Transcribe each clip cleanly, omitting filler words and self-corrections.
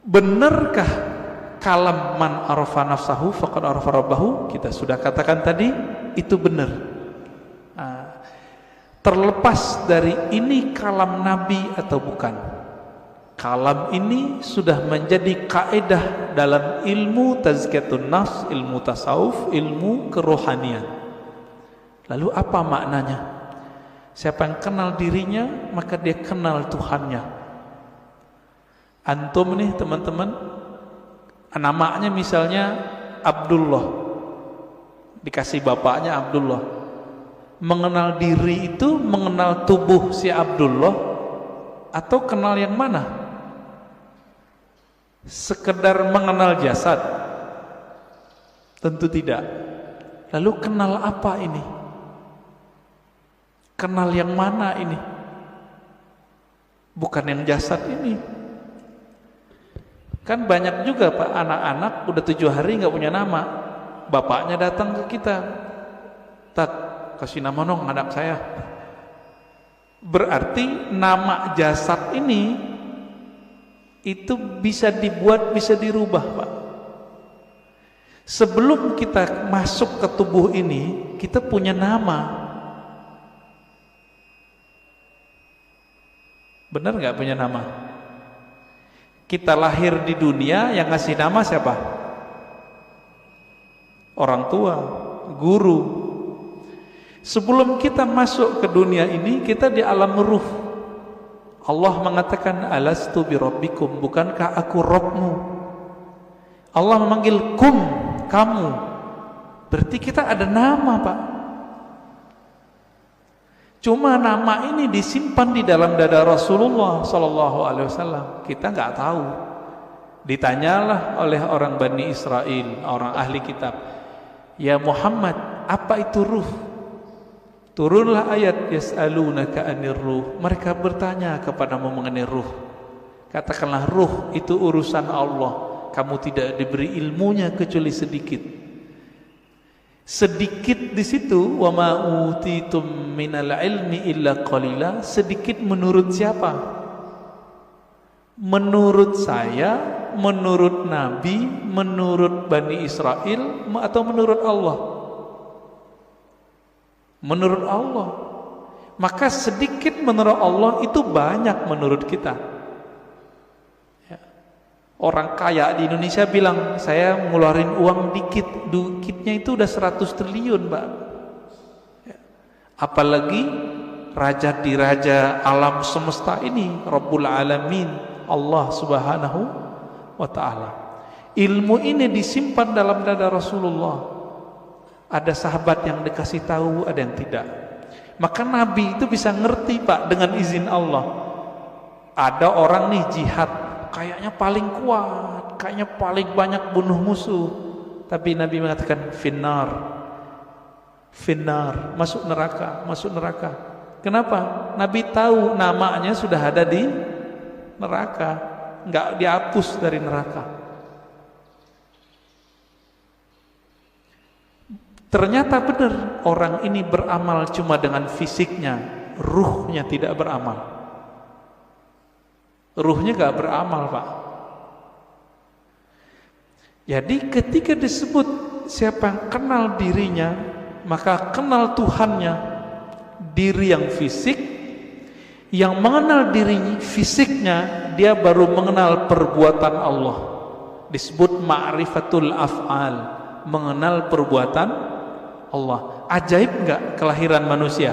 Benarkah kalam man arafa nafsahu faqad arafa rabbahu? Kita sudah katakan tadi, itu benar. Terlepas dari ini kalam Nabi atau bukan, kalam ini sudah menjadi kaidah dalam ilmu tazkiyatun nafs, ilmu tasawuf, ilmu kerohanian. Lalu apa maknanya? Siapa yang kenal dirinya, maka dia kenal Tuhannya. Antum nih teman-teman, namanya misalnya Abdullah, dikasih bapaknya Abdullah. Mengenal diri itu mengenal tubuh si Abdullah atau kenal yang mana? Sekedar mengenal jasad? Tentu tidak. Lalu kenal apa ini? Kenal yang mana ini? Bukan yang jasad ini. Kan banyak juga Pak, anak-anak udah 7 hari nggak punya nama. Bapaknya datang ke kita, "Tat, kasih nama dong anak saya." Berarti nama jasad ini itu bisa dibuat, bisa dirubah Pak. Sebelum kita masuk ke tubuh ini, kita punya nama. Benar nggak punya nama? Kita lahir di dunia, yang ngasih nama siapa? Orang tua, guru. Sebelum kita masuk ke dunia ini, kita di alam ruh. Allah mengatakan, alastu birabbikum, bukankah aku Rabbmu? Allah memanggil kum, kamu. Berarti kita ada nama Pak. Cuma nama ini disimpan di dalam dada Rasulullah SAW. Kita nggak tahu. Ditanyalah oleh orang Bani Israel, orang ahli kitab, "Ya Muhammad, apa itu ruh?" Turunlah ayat, "Yas'alunaka 'anir ruh." Mereka bertanya kepadamu mengenai ruh. Katakanlah, ruh itu urusan Allah. Kamu tidak diberi ilmunya kecuali sedikit. Sedikit di situ, wa ma utitum minal ilmi illa qalila. Sedikit menurut siapa? Menurut saya, menurut Nabi, menurut Bani Israel, atau menurut Allah? Menurut Allah. Maka sedikit menurut Allah itu banyak menurut kita. Orang kaya di Indonesia bilang, saya ngeluarin uang dikit, dikitnya itu udah 100 triliun Pak. Apalagi raja di raja alam semesta ini, Rabbul Alamin, Allah Subhanahu wa Ta'ala. Ilmu ini disimpan dalam dada Rasulullah. Ada sahabat yang dikasih tahu, ada yang tidak. Maka Nabi itu bisa ngerti Pak, dengan izin Allah. Ada orang nih jihad, kayaknya paling kuat, kayaknya paling banyak bunuh musuh, tapi Nabi mengatakan finnar, finnar, masuk neraka, masuk neraka. Kenapa? Nabi tahu namanya sudah ada di neraka, nggak dihapus dari neraka. Ternyata benar, orang ini beramal cuma dengan fisiknya, ruhnya tidak beramal. Ruhnya gak beramal Pak. Jadi ketika disebut siapa yang kenal dirinya, maka kenal Tuhannya. Diri yang fisik, yang mengenal diri fisiknya, dia baru mengenal perbuatan Allah. Disebut ma'rifatul af'al, mengenal perbuatan Allah. Ajaib enggak kelahiran manusia?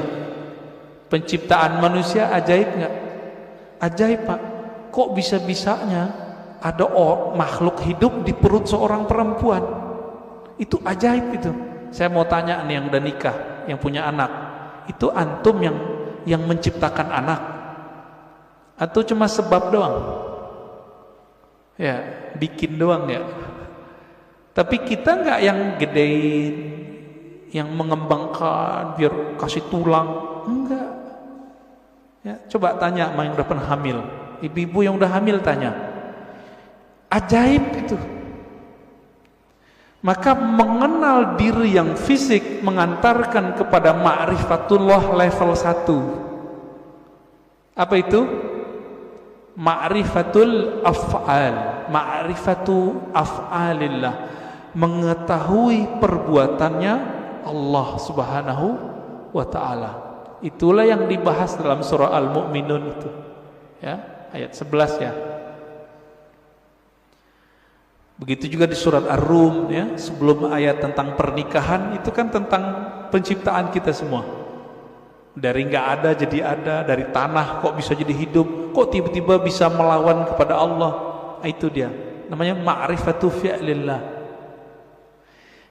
Penciptaan manusia ajaib enggak? Ajaib Pak. Kok bisa-bisanya ada makhluk hidup di perut seorang perempuan? Itu ajaib itu. Saya mau tanya nih yang udah nikah, yang punya anak, itu antum yang menciptakan anak? Atau cuma sebab doang? Ya, bikin doang ya. Tapi kita enggak yang gedein, yang mengembangkan biar kasih tulang, enggak. Ya, coba tanya sama yang udah pernah hamil. Ibu-ibu yang udah hamil tanya. Ajaib itu. Maka mengenal diri yang fisik mengantarkan kepada ma'rifatullah level 1. Apa itu? ma'rifatul af'al, ma'rifatu af'alillah, mengetahui perbuatannya Allah Subhanahu wa taala. Itulah yang dibahas dalam surah Al-Mu'minun itu. Ya, ayat 11 ya. Begitu juga di surat Ar-Rum ya, sebelum ayat tentang pernikahan itu kan tentang penciptaan kita semua. Dari nggak ada jadi ada, dari tanah kok bisa jadi hidup, kok tiba-tiba bisa melawan kepada Allah. Itu dia, namanya ma'rifatu fi'lillah.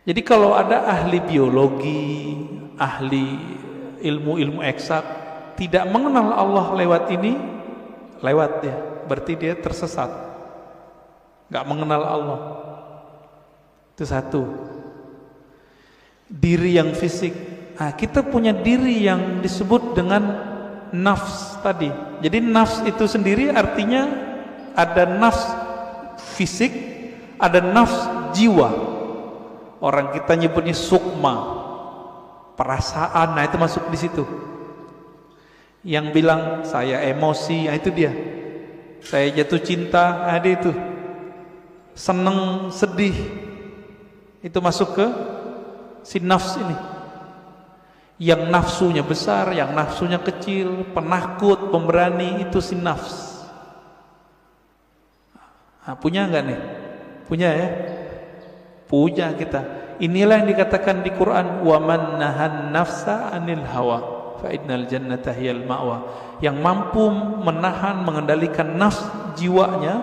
Jadi kalau ada ahli biologi, ahli ilmu-ilmu eksak tidak mengenal Allah lewat ini, lewat dia, berarti dia tersesat. Gak mengenal Allah. Itu satu. Diri yang fisik. Nah, kita punya diri yang disebut dengan nafs tadi. Jadi nafs itu sendiri artinya ada nafs fisik, ada nafs jiwa. Orang kita nyebutnya sukma, perasaan. Nah, itu masuk di situ. Yang bilang saya emosi, nah itu dia. Saya jatuh cinta, ada itu. Seneng, sedih, itu masuk ke si nafs ini. Yang nafsunya besar, yang nafsunya kecil, penakut, pemberani, itu si nafs. Nah, punya enggak nih? Punya ya? Punya kita. Inilah yang dikatakan di Quran, wa man nahan nafsa anil hawa fa innal jannata hiyal ma'wa. Yang mampu menahan, mengendalikan nafs jiwanya,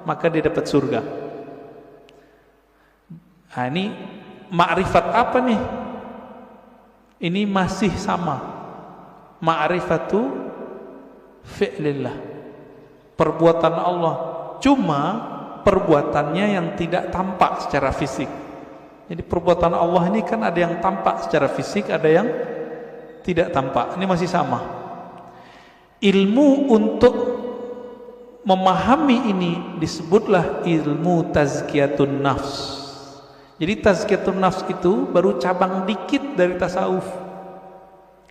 maka dia dapat surga. Nah, ini ma'rifat apa nih? Ini masih sama, ma'rifatu fi'lillah, perbuatan Allah. Cuma perbuatannya yang tidak tampak secara fisik. Jadi perbuatan Allah ini kan ada yang tampak secara fisik, ada yang tidak tampak. Ini masih sama. Ilmu untuk memahami ini disebutlah ilmu tazkiyatun nafs. Jadi tazkiyatun nafs itu baru cabang dikit dari tasawuf.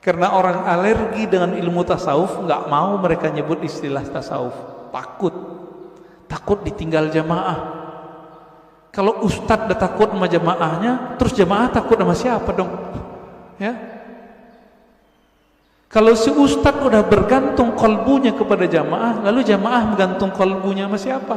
Karena orang alergi dengan ilmu tasawuf, nggak mau mereka nyebut istilah tasawuf. Takut ditinggal jamaah. Kalau ustadz udah takut sama jamaahnya, terus jamaah takut sama siapa dong? Ya. Kalau si ustadz udah bergantung kolbunya kepada jamaah, lalu jamaah bergantung kolbunya sama siapa?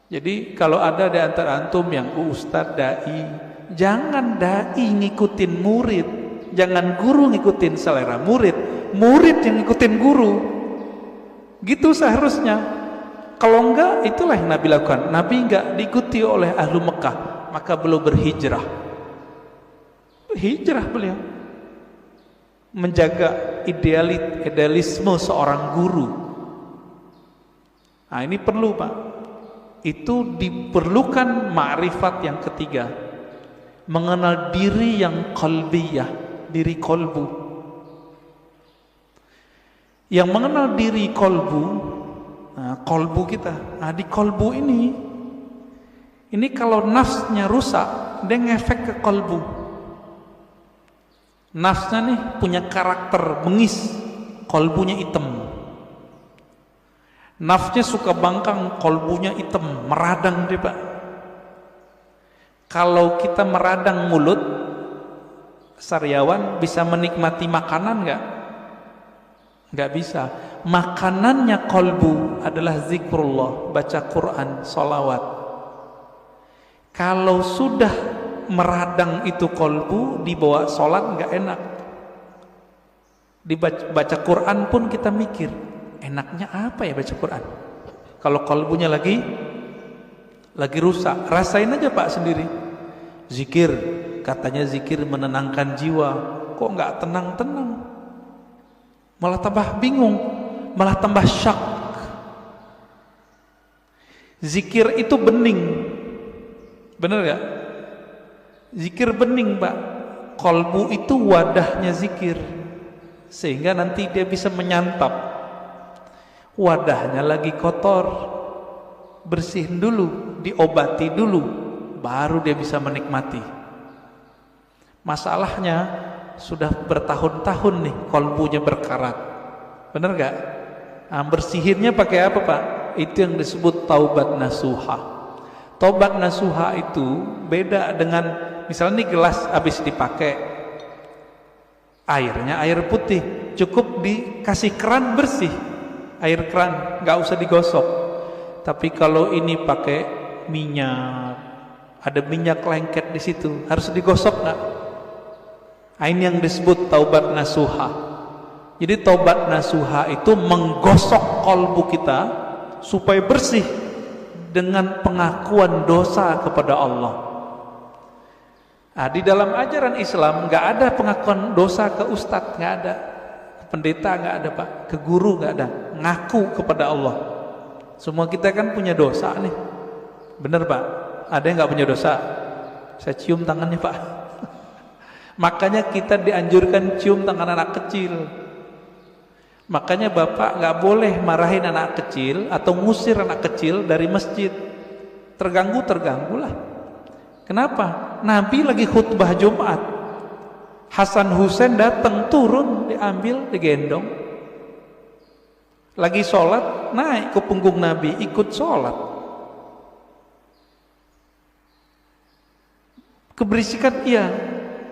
Jadi kalau ada di antara antum yang ustadz, dai, jangan dai ngikutin murid, jangan guru ngikutin selera murid, murid yang ngikutin guru. Gitu seharusnya. Kalau enggak, itulah yang Nabi lakukan. Nabi enggak diikuti oleh ahlu Mekah, maka beliau berhijrah. Hijrah beliau menjaga idealisme seorang guru. Nah, ini perlu, Pak. Itu diperlukan ma'rifat yang ketiga, mengenal diri yang qalbiyah, diri kolbu. Yang mengenal diri kolbu, nah, kolbu kita, nah di kolbu ini kalau nafsnya rusak, dia ngefek ke kolbu. Nafsnya nih punya karakter bengis, kolbunya hitam. Nafsnya suka bangkang, kolbunya hitam, meradang dia, Pak. Kalau kita meradang mulut, Saryawan bisa menikmati makanan enggak? Enggak bisa. Makanannya kolbu adalah zikrullah, baca Quran, sholawat. Kalau sudah meradang itu kolbu, dibawa sholat enggak enak. Dibaca Quran pun kita mikir, enaknya apa ya baca Quran? Kalau kolbunya lagi rusak, rasain aja Pak sendiri. Zikir, katanya zikir menenangkan jiwa, kok nggak tenang-tenang, malah tambah bingung, malah tambah syak. Zikir itu bening, bener gak? Zikir bening, Pak. Kolbu itu wadahnya zikir, sehingga nanti dia bisa menyantap. Wadahnya lagi kotor, bersihin dulu, diobati dulu, baru dia bisa menikmati. Masalahnya sudah bertahun-tahun nih kolbunya berkarat, bener gak? Nah, bersihinnya pakai apa Pak? Itu yang disebut taubat nasuha. Taubat nasuha itu beda dengan misalnya nih gelas habis dipakai, airnya air putih, cukup dikasih keran bersih, air keran, nggak usah digosok. Tapi kalau ini pakai minyak, ada minyak lengket di situ, harus digosok nggak? Nah, ini yang disebut taubat nasuha. Jadi taubat nasuha itu menggosok kalbu kita supaya bersih dengan pengakuan dosa kepada Allah. Nah, di dalam ajaran Islam nggak ada pengakuan dosa ke ustadz, nggak ada, ke pendeta nggak ada Pak, ke guru nggak ada, ngaku kepada Allah. Semua kita kan punya dosa nih, bener Pak? Ada yang nggak punya dosa? Saya cium tangannya Pak. Makanya kita dianjurkan cium tangan anak kecil. Makanya Bapak nggak boleh marahin anak kecil atau ngusir anak kecil dari masjid. Terganggulah. Kenapa? Nabi lagi khutbah Jumat, Hasan Husain datang, turun, diambil, digendong. Lagi sholat, naik ke punggung Nabi, ikut sholat. Keberisikan iya,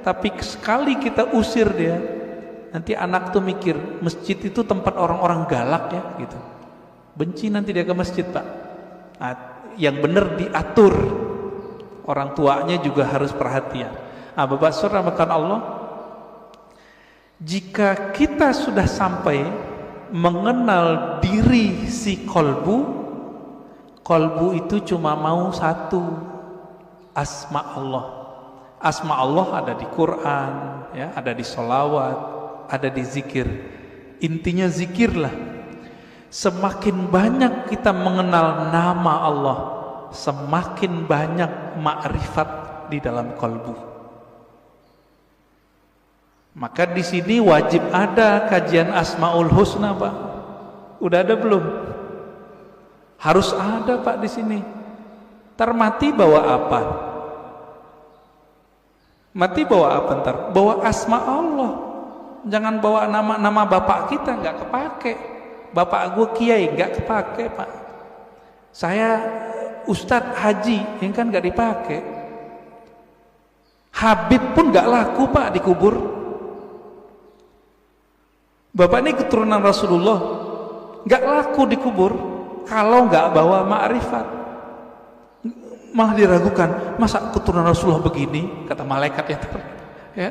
tapi sekali kita usir dia, nanti anak tuh mikir masjid itu tempat orang-orang galak ya gitu. Benci nanti dia ke masjid Pak. Nah, yang benar diatur. Orang tuanya juga harus perhatian. Nah, Bapak Saudara makan Allah, jika kita sudah sampai mengenal diri si kolbu itu cuma mau satu, asma Allah. Asma Allah ada di Quran, ya, ada di sholawat, ada di zikir. Intinya zikirlah. Semakin banyak kita mengenal nama Allah, semakin banyak makrifat di dalam kalbu. Maka di sini wajib ada kajian Asmaul Husna Pak. Udah ada belum? Harus ada Pak di sini. Ntar mati bawa apa? Mati bawa apa ntar? Bawa asma Allah. Jangan bawa nama bapak kita, nggak kepake. Bapak gue kiai, nggak kepake Pak. Saya Ustadz Haji, yang kan nggak dipakai. Habib pun nggak laku Pak dikubur. Bapak ini keturunan Rasulullah, nggak laku dikubur kalau nggak bawa ma'rifat. Malah diragukan, masa keturunan Rasulullah begini, kata malaikat ya.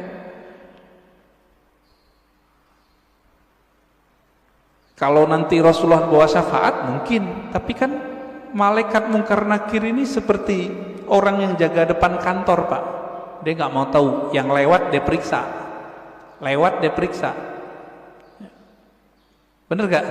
Kalau nanti Rasulullah bawa syafaat mungkin, tapi kan malaikat mungkar nakir ini seperti orang yang jaga depan kantor Pak. Dia nggak mau tahu, yang lewat dia periksa, bener gak?